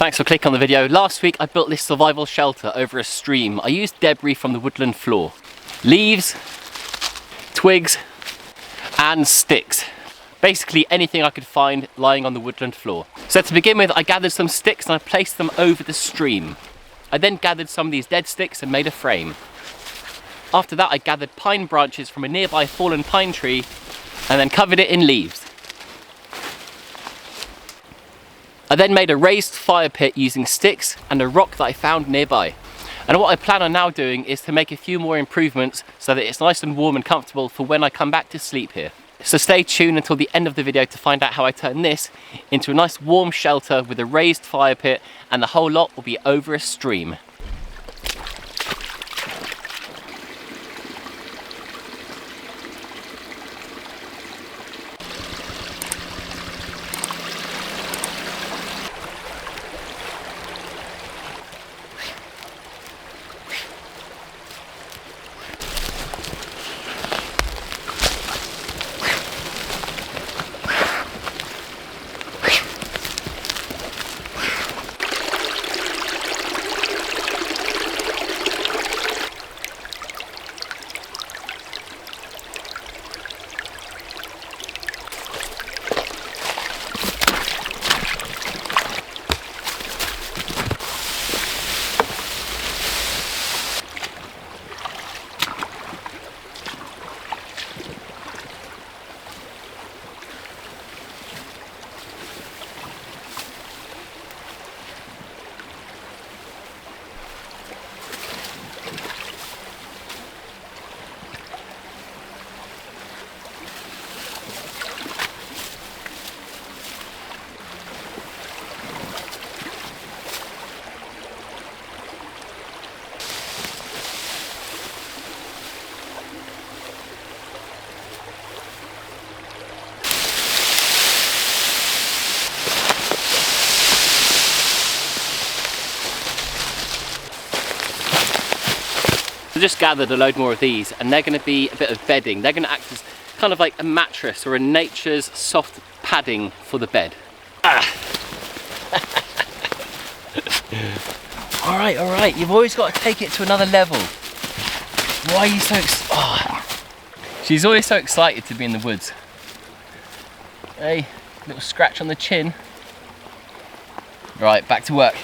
Thanks for clicking on the video. Last week I built this survival shelter over a stream. I used debris from the woodland floor. Leaves, twigs and sticks. Basically anything I could find lying on the woodland floor. So to begin with, I gathered some sticks and I placed them over the stream. I then gathered some of these dead sticks and made a frame. After that I gathered pine branches from a nearby fallen pine tree and then covered it in leaves. I then made a raised fire pit using sticks and a rock that I found nearby. And what I plan on now doing is to make a few more improvements so that it's nice and warm and comfortable for when I come back to sleep here. So stay tuned until the end of the video to find out how I turn this into a nice warm shelter with a raised fire pit, and the whole lot will be over a stream. I just gathered a load more of these and they're going to be a bit of bedding. They're going to act as kind of like a mattress or a nature's soft padding for the bed. Alright, you've always got to take it to another level. Why are you so She's always so excited to be in the woods. Hey, little scratch on the chin. Right, back to work.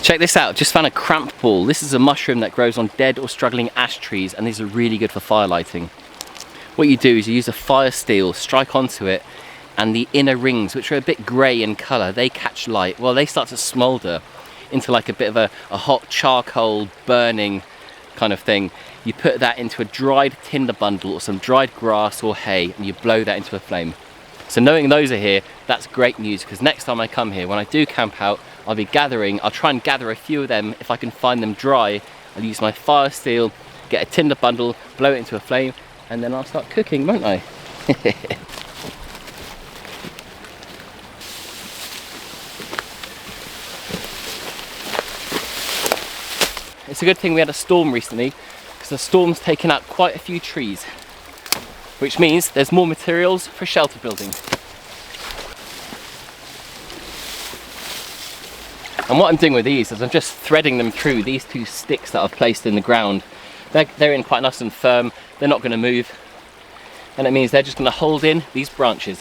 Check this out, just found a cramp ball. This is a mushroom that grows on dead or struggling ash trees, and these are really good for fire lighting. What you do is you use a fire steel, strike onto it, and the inner rings, which are a bit grey in colour, they catch light. Well, they start to smoulder into like a bit of a hot charcoal burning kind of thing. You put that into a dried tinder bundle or some dried grass or hay, and you blow that into a flame. So knowing those are here, that's great news, because next time I come here, when I do camp out, I'll try and gather a few of them. If I can find them dry, I'll use my fire steel, get a tinder bundle, blow it into a flame, and then I'll start cooking, won't I? It's a good thing we had a storm recently, because the storm's taken out quite a few trees, which means there's more materials for shelter building. And what I'm doing with these is I'm just threading them through these 2 sticks that I've placed in the ground. They're in quite nice and firm, they're not going to move, and it means they're just going to hold in these branches.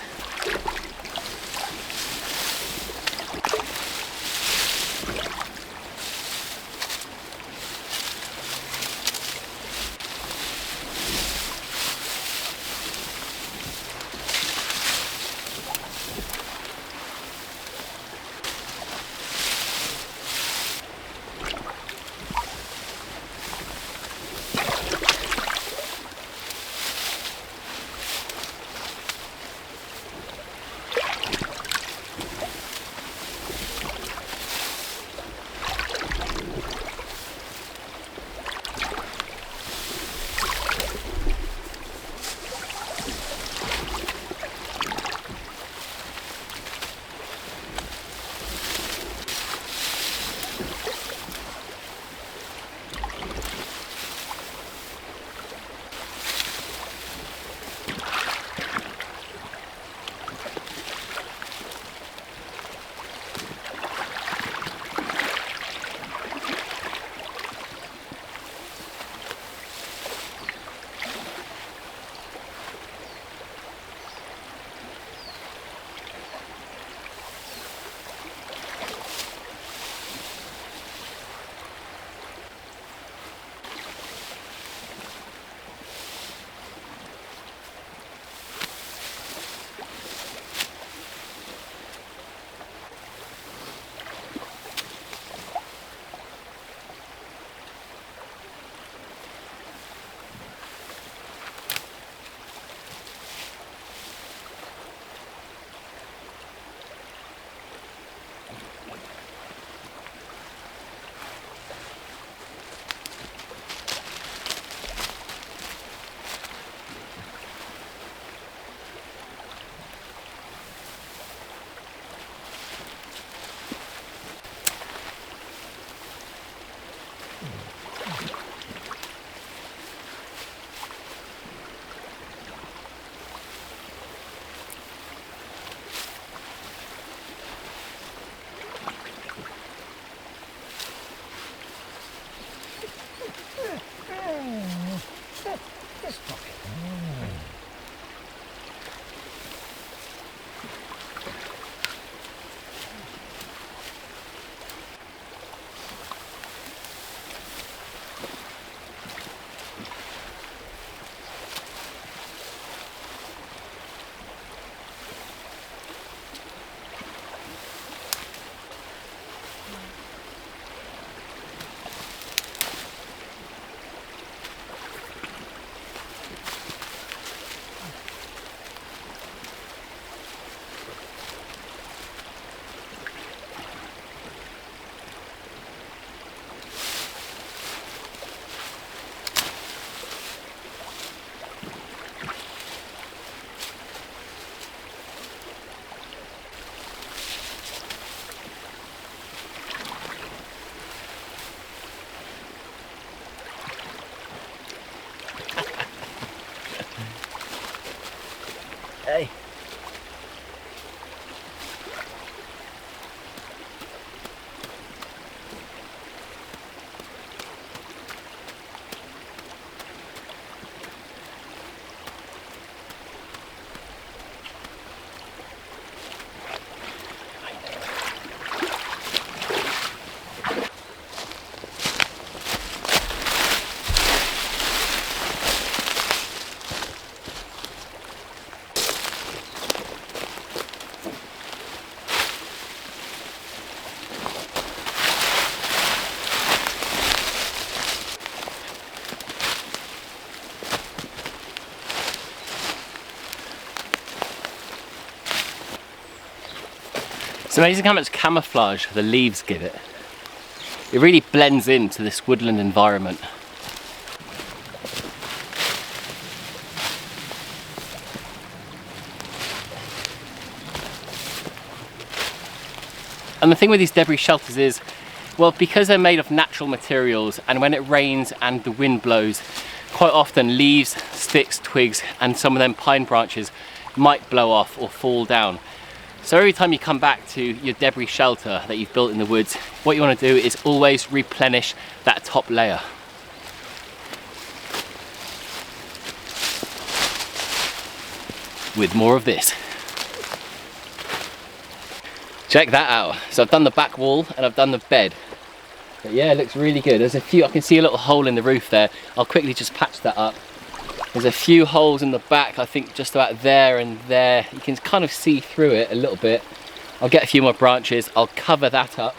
Hey. It's amazing how much camouflage the leaves give it. It really blends into this woodland environment. And the thing with these debris shelters is, well, because they're made of natural materials, and when it rains and the wind blows, quite often leaves, sticks, twigs, and some of them pine branches might blow off or fall down. So every time you come back to your debris shelter that you've built in the woods, what you want to do is always replenish that top layer. With more of this. Check that out. So I've done the back wall and I've done the bed. But yeah, it looks really good. There's a few, I can see a little hole in the roof there. I'll quickly just patch that up. There's a few holes in the back, I think just about there and there. You can kind of see through it a little bit. I'll get a few more branches, I'll cover that up.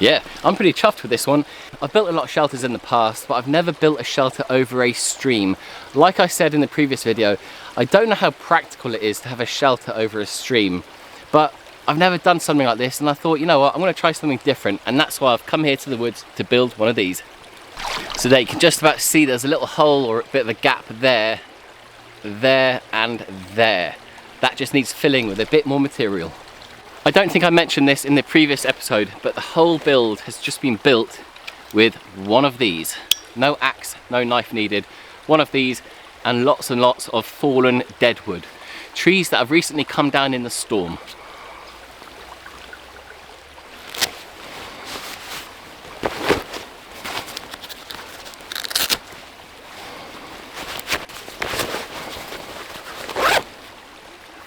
Yeah, I'm pretty chuffed with this one. I've built a lot of shelters in the past, but I've never built a shelter over a stream. Like I said in the previous video, I don't know how practical it is to have a shelter over a stream, but I've never done something like this, and I thought, you know what, I'm going to try something different, and that's why I've come here to the woods to build one of these. So there you can just about see there's a little hole or a bit of a gap there, there and there. That just needs filling with a bit more material. I don't think I mentioned this in the previous episode, but the whole build has just been built with one of these. No axe, no knife needed. One of these and lots of fallen dead wood. Trees that have recently come down in the storm.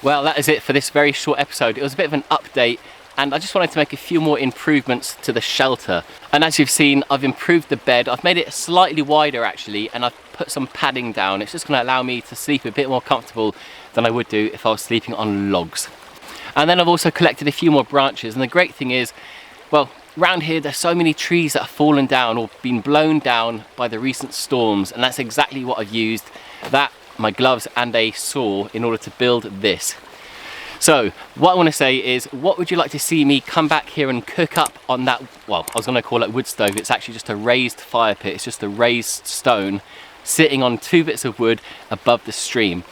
Well, that is it for this very short episode. It was a bit of an update, and I just wanted to make a few more improvements to the shelter. And as you've seen, I've improved the bed. I've made it slightly wider actually, and I've put some padding down. It's just going to allow me to sleep a bit more comfortable than I would do if I was sleeping on logs. And then I've also collected a few more branches, and the great thing is, well, around here there's so many trees that have fallen down or been blown down by the recent storms, and that's exactly what I've used. That, my gloves and a saw in order to build this. So what I want to say is, what would you like to see me come back here and cook up on that, well, I was going to call it wood stove. It's actually just a raised fire pit. It's just a raised stone sitting on 2 bits of wood above the stream.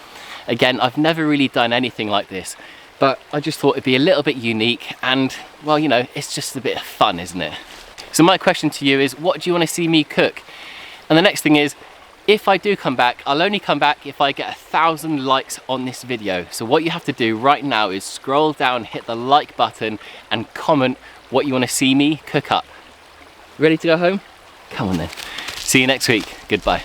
Again, I've never really done anything like this, but I just thought it'd be a little bit unique, and well, you know, it's just a bit of fun, isn't it? So my question to you is, what do you want to see me cook? And the next thing is, if I do come back, I'll only come back if I get 1,000 likes on this video. So what you have to do right now is scroll down, hit the like button, and comment what you want to see me cook up. Ready to go home? Come on then. See you next week. Goodbye.